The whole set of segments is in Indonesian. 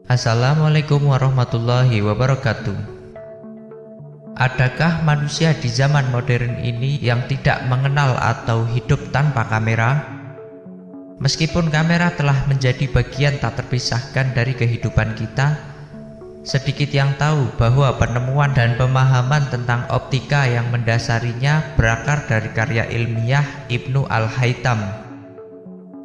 Assalamualaikum warahmatullahi wabarakatuh. Adakah manusia di zaman modern ini yang tidak mengenal atau hidup tanpa kamera? Meskipun kamera telah menjadi bagian tak terpisahkan dari kehidupan kita, sedikit yang tahu bahwa penemuan dan pemahaman tentang optika yang mendasarinya berakar dari karya ilmiah Ibnu Al-Haytham,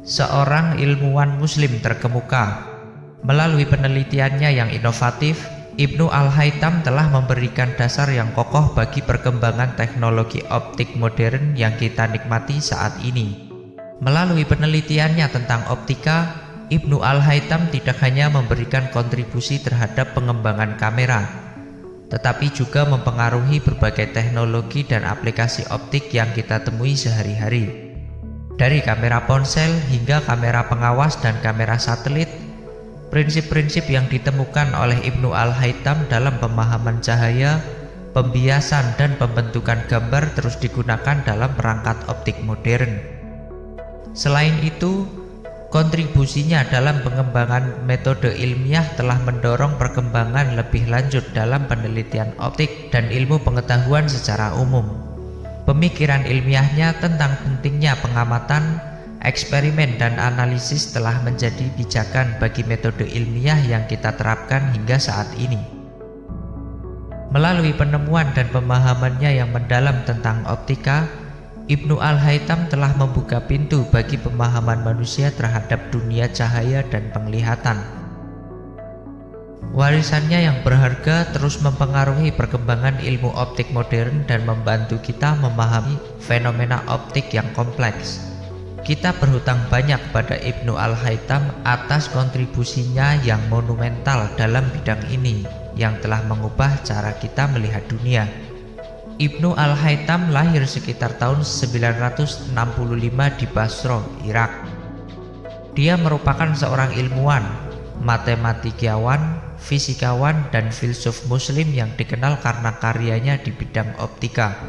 seorang ilmuwan muslim terkemuka. Melalui penelitiannya yang inovatif, Ibnu Al-Haytham telah memberikan dasar yang kokoh bagi perkembangan teknologi optik modern yang kita nikmati saat ini. Melalui penelitiannya tentang optika, Ibnu Al-Haytham tidak hanya memberikan kontribusi terhadap pengembangan kamera, tetapi juga mempengaruhi berbagai teknologi dan aplikasi optik yang kita temui sehari-hari. Dari kamera ponsel hingga kamera pengawas dan kamera satelit, prinsip-prinsip yang ditemukan oleh Ibnu Al-Haytham dalam pemahaman cahaya, pembiasan, dan pembentukan gambar terus digunakan dalam perangkat optik modern. Selain itu, kontribusinya dalam pengembangan metode ilmiah telah mendorong perkembangan lebih lanjut dalam penelitian optik dan ilmu pengetahuan secara umum. Pemikiran ilmiahnya tentang pentingnya pengamatan, eksperimen, dan analisis telah menjadi pijakan bagi metode ilmiah yang kita terapkan hingga saat ini. Melalui penemuan dan pemahamannya yang mendalam tentang optika, Ibnu Al-Haytham telah membuka pintu bagi pemahaman manusia terhadap dunia cahaya dan penglihatan. Warisannya yang berharga terus mempengaruhi perkembangan ilmu optik modern dan membantu kita memahami fenomena optik yang kompleks. Kita berhutang banyak pada Ibnu Al-Haytham atas kontribusinya yang monumental dalam bidang ini yang telah mengubah cara kita melihat dunia. Ibnu Al-Haytham lahir sekitar tahun 965 di Basra, Irak. Dia merupakan seorang ilmuwan, matematikawan, fisikawan, dan filsuf muslim yang dikenal karena karyanya di bidang optika.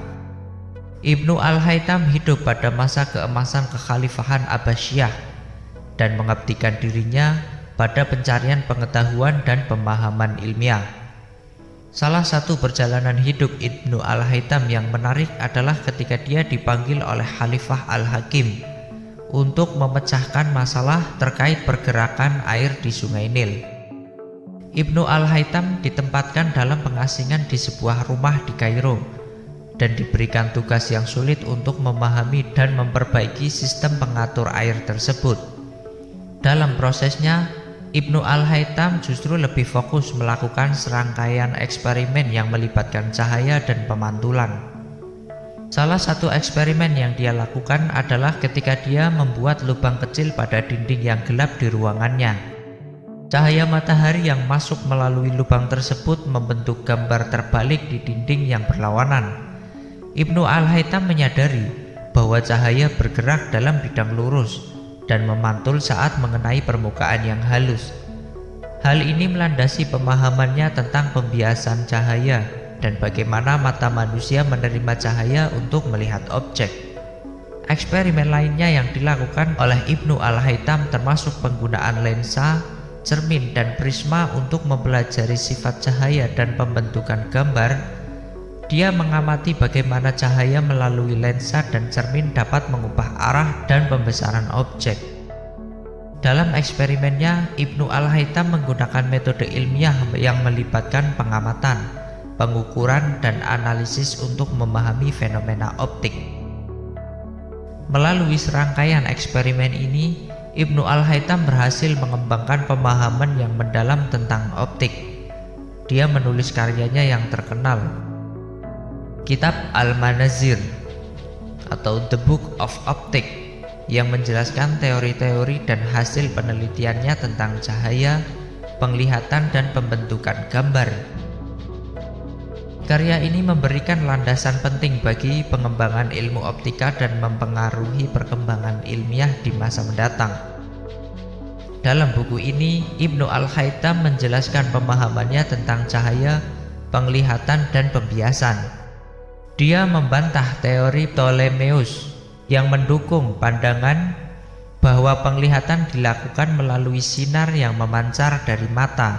Ibnu Al-Haytham hidup pada masa keemasan kekhalifahan Abbasiyah dan mengabdikan dirinya pada pencarian pengetahuan dan pemahaman ilmiah. Salah satu perjalanan hidup Ibnu Al-Haytham yang menarik adalah ketika dia dipanggil oleh Khalifah Al-Hakim untuk memecahkan masalah terkait pergerakan air di Sungai Nil. Ibnu Al-Haytham ditempatkan dalam pengasingan di sebuah rumah di Kairo dan diberikan tugas yang sulit untuk memahami dan memperbaiki sistem pengatur air tersebut. Dalam prosesnya, Ibnu Al-Haytham justru lebih fokus melakukan serangkaian eksperimen yang melibatkan cahaya dan pemantulan. Salah satu eksperimen yang dia lakukan adalah ketika dia membuat lubang kecil pada dinding yang gelap di ruangannya. Cahaya matahari yang masuk melalui lubang tersebut membentuk gambar terbalik di dinding yang berlawanan. Ibnu Al-Haytham menyadari bahwa cahaya bergerak dalam bidang lurus dan memantul saat mengenai permukaan yang halus. Hal ini melandasi pemahamannya tentang pembiasan cahaya dan bagaimana mata manusia menerima cahaya untuk melihat objek. Eksperimen lainnya yang dilakukan oleh Ibnu Al-Haytham termasuk penggunaan lensa, cermin, dan prisma untuk mempelajari sifat cahaya dan pembentukan gambar. Dia mengamati bagaimana cahaya melalui lensa dan cermin dapat mengubah arah dan pembesaran objek. Dalam eksperimennya, Ibnu Al-Haytham menggunakan metode ilmiah yang melibatkan pengamatan, pengukuran, dan analisis untuk memahami fenomena optik. Melalui serangkaian eksperimen ini, Ibnu Al-Haytham berhasil mengembangkan pemahaman yang mendalam tentang optik. Dia menulis karyanya yang terkenal, Kitab Al-Manazir atau The Book of Optic, yang menjelaskan teori-teori dan hasil penelitiannya tentang cahaya, penglihatan, dan pembentukan gambar. Karya ini memberikan landasan penting bagi pengembangan ilmu optika dan mempengaruhi perkembangan ilmiah di masa mendatang. Dalam buku ini, Ibnu Al-Haytham menjelaskan pemahamannya tentang cahaya, penglihatan, dan pembiasan. Dia membantah teori Ptolemeus yang mendukung pandangan bahwa penglihatan dilakukan melalui sinar yang memancar dari mata,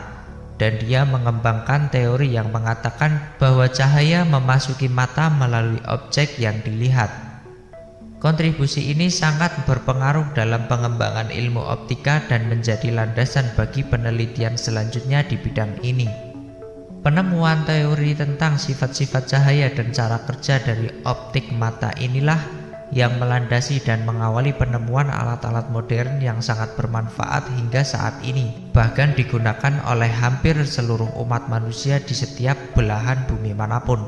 dan dia mengembangkan teori yang mengatakan bahwa cahaya memasuki mata melalui objek yang dilihat. Kontribusi ini sangat berpengaruh dalam pengembangan ilmu optika dan menjadi landasan bagi penelitian selanjutnya di bidang ini. Penemuan teori tentang sifat-sifat cahaya dan cara kerja dari optik mata inilah yang melandasi dan mengawali penemuan alat-alat modern yang sangat bermanfaat hingga saat ini, bahkan digunakan oleh hampir seluruh umat manusia di setiap belahan bumi manapun.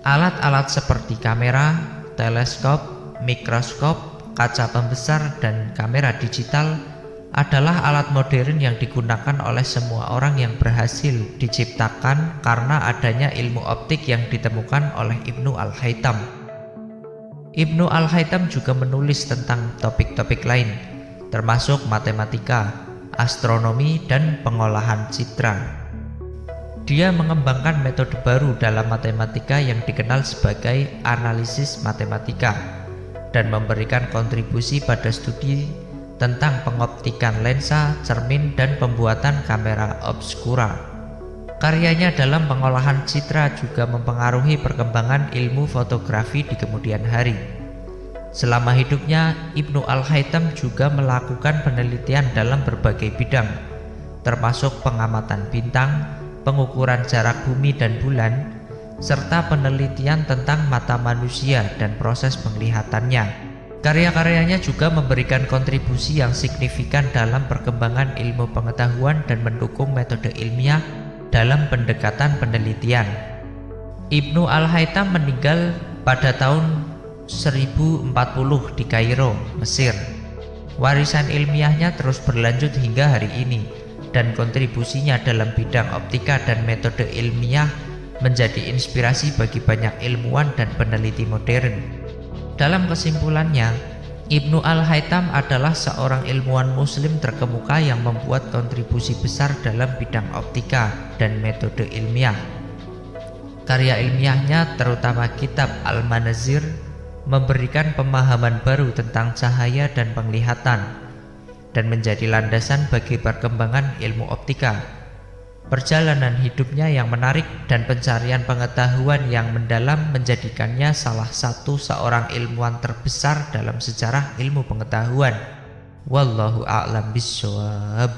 Alat-alat seperti kamera, teleskop, mikroskop, kaca pembesar, dan kamera digital adalah alat modern yang digunakan oleh semua orang yang berhasil diciptakan karena adanya ilmu optik yang ditemukan oleh Ibnu Al-Haytham. Ibnu Al-Haytham juga menulis tentang topik-topik lain, termasuk matematika, astronomi, dan pengolahan citra. Dia mengembangkan metode baru dalam matematika yang dikenal sebagai analisis matematika dan memberikan kontribusi pada studi tentang pengoptikan lensa, cermin, dan pembuatan kamera obskura. Karyanya dalam pengolahan citra juga mempengaruhi perkembangan ilmu fotografi di kemudian hari. Selama hidupnya, Ibnu Al-Haytham juga melakukan penelitian dalam berbagai bidang, termasuk pengamatan bintang, pengukuran jarak bumi dan bulan, serta penelitian tentang mata manusia dan proses penglihatannya. Karya-karyanya juga memberikan kontribusi yang signifikan dalam perkembangan ilmu pengetahuan dan mendukung metode ilmiah dalam pendekatan penelitian. Ibnu Al-Haytham meninggal pada tahun 1040 di Kairo, Mesir. Warisan ilmiahnya terus berlanjut hingga hari ini, dan kontribusinya dalam bidang optika dan metode ilmiah menjadi inspirasi bagi banyak ilmuwan dan peneliti modern. Dalam kesimpulannya, Ibnu Al-Haytham adalah seorang ilmuwan muslim terkemuka yang membuat kontribusi besar dalam bidang optika dan metode ilmiah. Karya ilmiahnya, terutama kitab Al-Manazir, memberikan pemahaman baru tentang cahaya dan penglihatan dan menjadi landasan bagi perkembangan ilmu optika. Perjalanan hidupnya yang menarik dan pencarian pengetahuan yang mendalam menjadikannya salah satu seorang ilmuwan terbesar dalam sejarah ilmu pengetahuan. Wallahu a'lam bishawab.